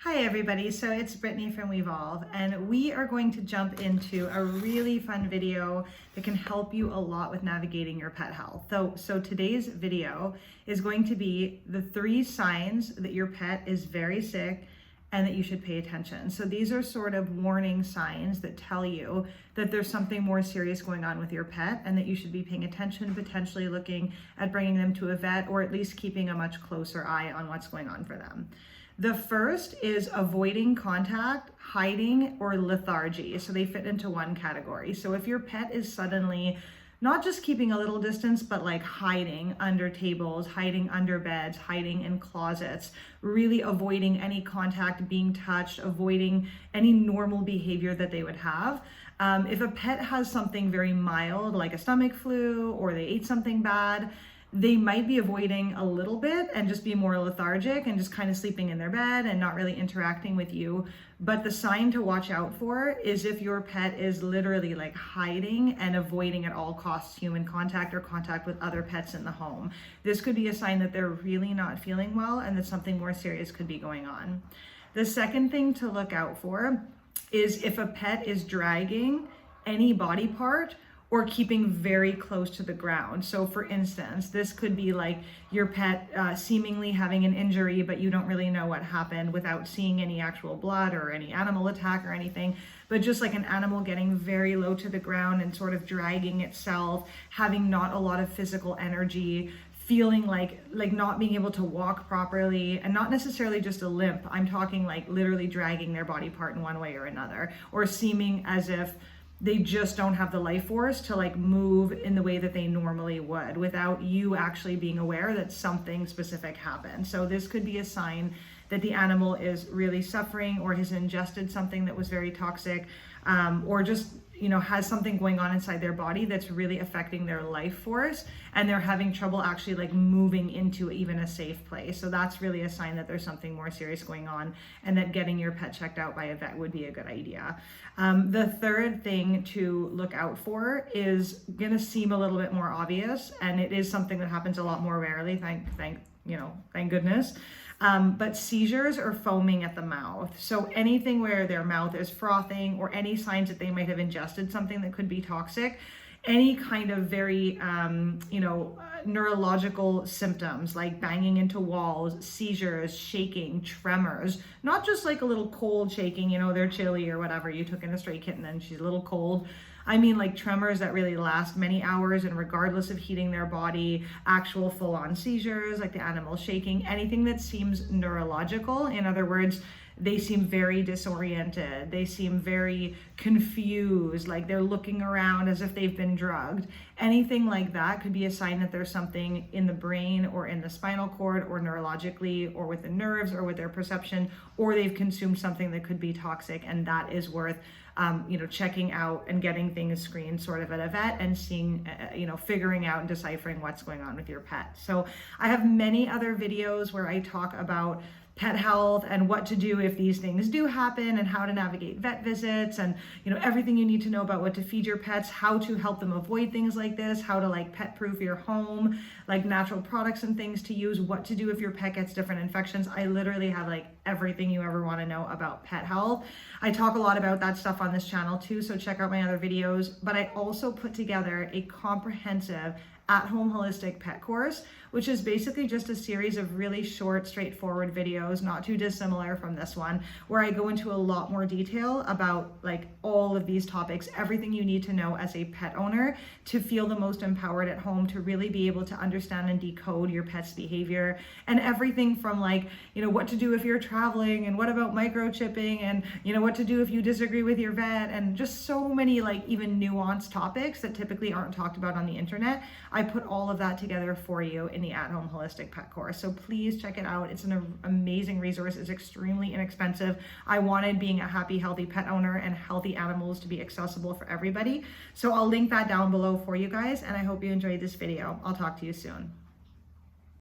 Hi everybody, so it's Brittany from Wevolve, and we are going to jump into a really fun video that can help you a lot with navigating your pet health. So today's video is going to be the 3 signs that your pet is very sick and that you should pay attention. So these are sort of warning signs that tell you that there's something more serious going on with your pet and that you should be paying attention, potentially looking at bringing them to a vet or at least keeping a much closer eye on what's going on for them. The first is avoiding contact, hiding, or lethargy. So they fit into one category. So if your pet is suddenly not just keeping a little distance, but like hiding under tables, hiding under beds, hiding in closets, really avoiding any contact, being touched, avoiding any normal behavior that they would have. If a pet has something very mild, like a stomach flu, or they ate something bad, they might be avoiding a little bit and just be more lethargic and just kind of sleeping in their bed and not really interacting with you. But the sign to watch out for is if your pet is literally like hiding and avoiding at all costs human contact or contact with other pets in the home. This could be a sign that they're really not feeling well and that something more serious could be going on. The second thing to look out for is if a pet is dragging any body part or keeping very close to the ground. So for instance, this could be like your pet seemingly having an injury, but you don't really know what happened without seeing any actual blood or any animal attack or anything, but just like an animal getting very low to the ground and sort of dragging itself, having not a lot of physical energy, feeling like not being able to walk properly, and not necessarily just a limp. I'm talking like literally dragging their body part in one way or another, or seeming as if they just don't have the life force to like move in the way that they normally would without you actually being aware that something specific happened. So this could be a sign that the animal is really suffering or has ingested something that was very toxic, or just has something going on inside their body that's really affecting their life force, and they're having trouble actually like moving into even a safe place. So that's really a sign that there's something more serious going on and that getting your pet checked out by a vet would be a good idea. The third thing to look out for is gonna seem a little bit more obvious, and it is something that happens a lot more rarely, thank goodness. But seizures or foaming at the mouth. So anything where their mouth is frothing or any signs that they might have ingested something that could be toxic, any kind of very, neurological symptoms like banging into walls, seizures, shaking, tremors, not just like a little cold shaking, they're chilly or whatever, you took in a stray kitten and she's a little cold. I mean like tremors that really last many hours and regardless of heating their body, actual full-on seizures, like the animal shaking, anything that seems neurological. In other words, they seem very disoriented. They seem very confused, like they're looking around as if they've been drugged. Anything like that could be a sign that there's something in the brain or in the spinal cord or neurologically or with the nerves or with their perception, or they've consumed something that could be toxic, and that is worth checking out and getting things screened sort of at a vet and seeing, figuring out and deciphering what's going on with your pet. So I have many other videos where I talk about pet health and what to do if these things do happen and how to navigate vet visits and everything you need to know about what to feed your pets, how to help them avoid things like this, how to like pet proof your home, like natural products and things to use, what to do if your pet gets different infections. I literally have like everything you ever want to know about pet health. I talk a lot about that stuff on this channel too, so check out my other videos. But I also put together a comprehensive at-home holistic pet course, which is basically just a series of really short, straightforward videos, not too dissimilar from this one, where I go into a lot more detail about like all of these topics, everything you need to know as a pet owner to feel the most empowered at home, to really be able to understand and decode your pet's behavior, and everything from like, what to do if you're traveling, and what about microchipping, and what to do if you disagree with your vet, and just so many like even nuanced topics that typically aren't talked about on the internet. I put all of that together for you in the at-home holistic pet course. So please check it out. It's an amazing resource. It's extremely inexpensive. I wanted being a happy, healthy pet owner and healthy animals to be accessible for everybody. So I'll link that down below for you guys, and I hope you enjoyed this video. I'll talk to you soon.